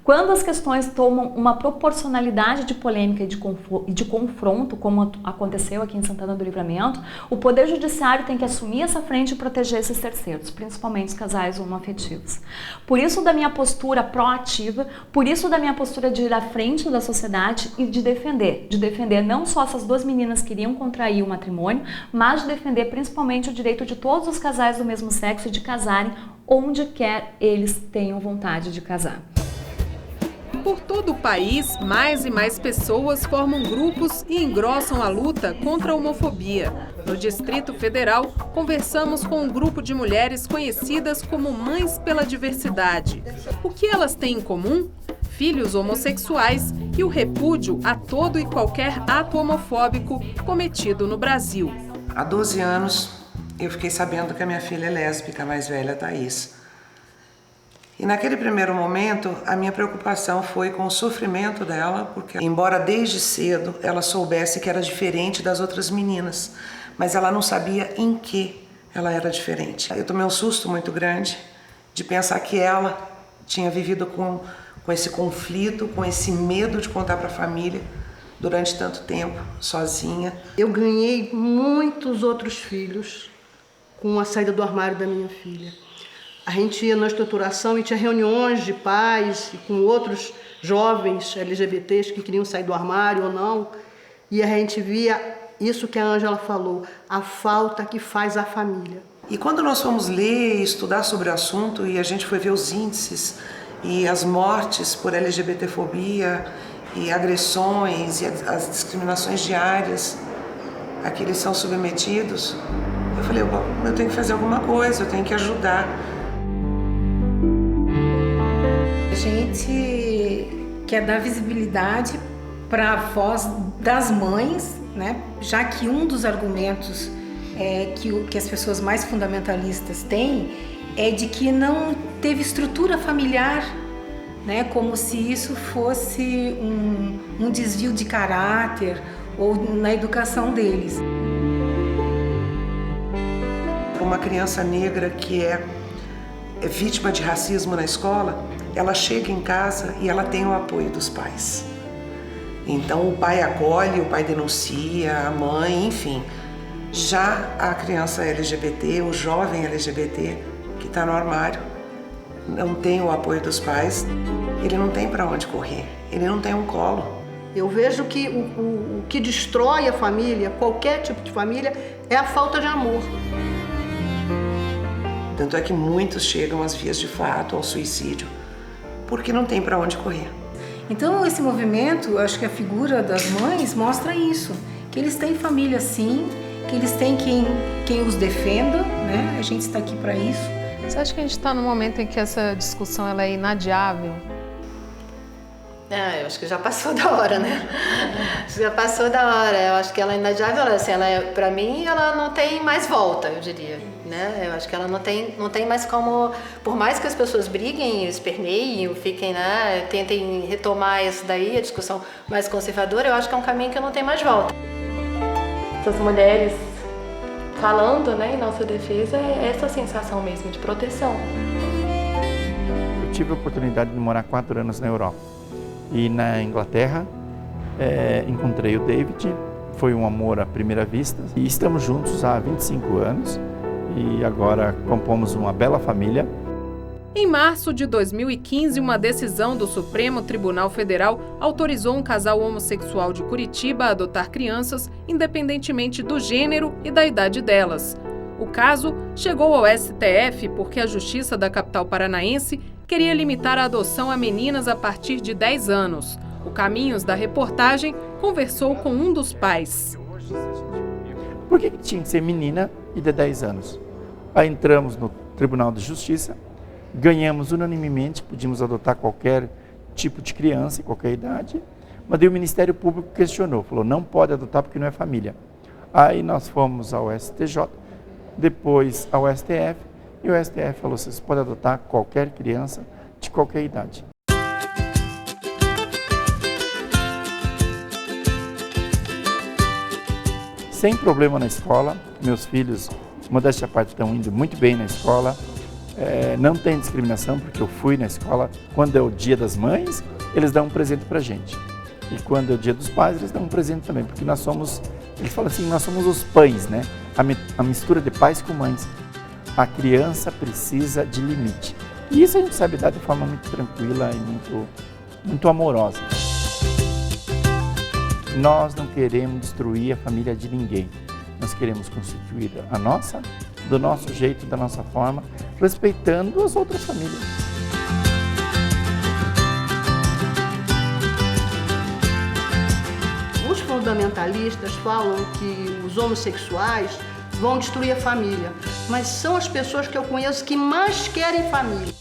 Quando as questões tomam uma proporcionalidade de polêmica e de confronto, como aconteceu aqui em Santana do Livramento, o Poder Judiciário tem que assumir essa frente e proteger esses terceiros, principalmente os casais homoafetivos. Por isso da minha postura proativa, por isso da minha postura de ir à frente da sociedade e de defender não só essas duas meninas que iriam contrair o matrimônio, mas de defender principalmente o direito de todos os casais do mesmo sexo de casarem onde quer eles tenham vontade de casar. Por todo o país, mais e mais pessoas formam grupos e engrossam a luta contra a homofobia. No Distrito Federal, conversamos com um grupo de mulheres conhecidas como Mães pela Diversidade. O que elas têm em comum? Filhos homossexuais e o repúdio a todo e qualquer ato homofóbico cometido no Brasil. Há 12 anos, eu fiquei sabendo que a minha filha é lésbica, a mais velha, Thaís. E naquele primeiro momento, a minha preocupação foi com o sofrimento dela, porque embora desde cedo ela soubesse que era diferente das outras meninas, mas ela não sabia em que ela era diferente. Eu tomei um susto muito grande de pensar que ela tinha vivido com esse conflito, com esse medo de contar para a família durante tanto tempo, sozinha. Eu ganhei muitos outros filhos com a saída do armário da minha filha. A gente ia na estruturação e tinha reuniões de pais e com outros jovens LGBTs que queriam sair do armário ou não. E a gente via isso que a Ângela falou, a falta que faz a família. E quando nós fomos ler e estudar sobre o assunto e a gente foi ver os índices e as mortes por LGBTfobia e agressões e as discriminações diárias a que eles são submetidos, eu falei, eu tenho que fazer alguma coisa, eu tenho que ajudar. A gente quer dar visibilidade para a voz das mães, né? Já que um dos argumentos que as pessoas mais fundamentalistas têm é de que não teve estrutura familiar, né? Como se isso fosse um desvio de caráter ou na educação deles. Uma criança negra que é vítima de racismo na escola, ela chega em casa e ela tem o apoio dos pais. Então o pai acolhe, o pai denuncia, a mãe, enfim. Já a criança LGBT, o jovem LGBT que está no armário, não tem o apoio dos pais, ele não tem para onde correr, ele não tem um colo. Eu vejo que o que destrói a família, qualquer tipo de família, é a falta de amor. Tanto é que muitos chegam às vias de fato, ao suicídio, porque não tem para onde correr. Então esse movimento, acho que a figura das mães mostra isso, que eles têm família sim, que eles têm quem os defenda, né? A gente está aqui para isso. Você acha que a gente está num momento em que essa discussão ela é inadiável? Eu acho que já passou da hora, né? Já passou da hora. Eu acho que ela é inadiável, assim, para mim, ela não tem mais volta, eu diria, né? Eu acho que ela não tem mais como, por mais que as pessoas briguem, esperneiem, fiquem, né, tentem retomar isso daí, a discussão mais conservadora, eu acho que é um caminho que não tem mais volta. Essas mulheres falando, né, em nossa defesa, é essa sensação mesmo de proteção. Eu tive a oportunidade de morar 4 anos na Europa. E na Inglaterra, encontrei o David, Foi um amor à primeira vista e estamos juntos há 25 anos e agora compomos uma bela família. Em março de 2015, uma decisão do Supremo Tribunal Federal autorizou um casal homossexual de Curitiba a adotar crianças, independentemente do gênero e da idade delas. O caso chegou ao STF porque a Justiça da capital paranaense queria limitar a adoção a meninas a partir de 10 anos. O Caminhos da reportagem conversou com um dos pais. Por que tinha que ser menina e de 10 anos? Aí entramos no Tribunal de Justiça, ganhamos unanimemente, podíamos adotar qualquer tipo de criança, em qualquer idade, mas daí o Ministério Público questionou, falou, não pode adotar porque não é família. Aí nós fomos ao STJ, depois ao STF, e o STF falou, vocês podem adotar qualquer criança de qualquer idade. Sem problema na escola, meus filhos, modéstia à parte, estão indo muito bem na escola, não tem discriminação, porque eu fui na escola, quando é o dia das mães, eles dão um presente pra gente, e quando é o dia dos pais, eles dão um presente também, porque nós somos, eles falam assim, nós somos os pães, né? A mistura de pais com mães. A criança precisa de limite, e isso a gente sabe dar de forma muito tranquila e muito amorosa. Nós não queremos destruir a família de ninguém. Nós queremos constituir a nossa, do nosso jeito, da nossa forma, respeitando as outras famílias. Os fundamentalistas falam que os homossexuais vão destruir a família, mas são as pessoas que eu conheço que mais querem família.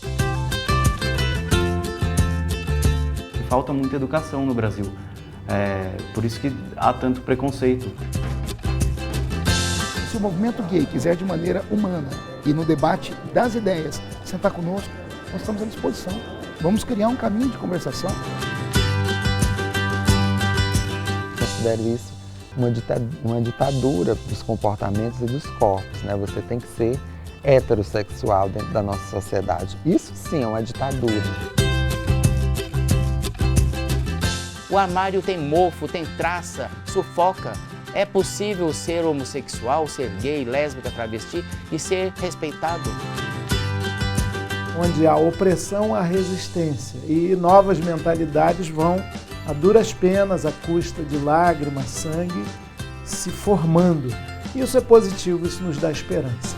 Falta muita educação no Brasil. Por isso que há tanto preconceito. Se o movimento gay quiser de maneira humana e no debate das ideias sentar conosco, nós estamos à disposição. Vamos criar um caminho de conversação. Considero isso uma ditadura dos comportamentos e dos corpos, né? Você tem que ser heterossexual dentro da nossa sociedade. Isso sim é uma ditadura. O armário tem mofo, tem traça, sufoca. É possível ser homossexual, ser gay, lésbica, travesti e ser respeitado. Onde há opressão, há resistência. E novas mentalidades vão, a duras penas, à custa de lágrimas, sangue, se formando. Isso é positivo, isso nos dá esperança.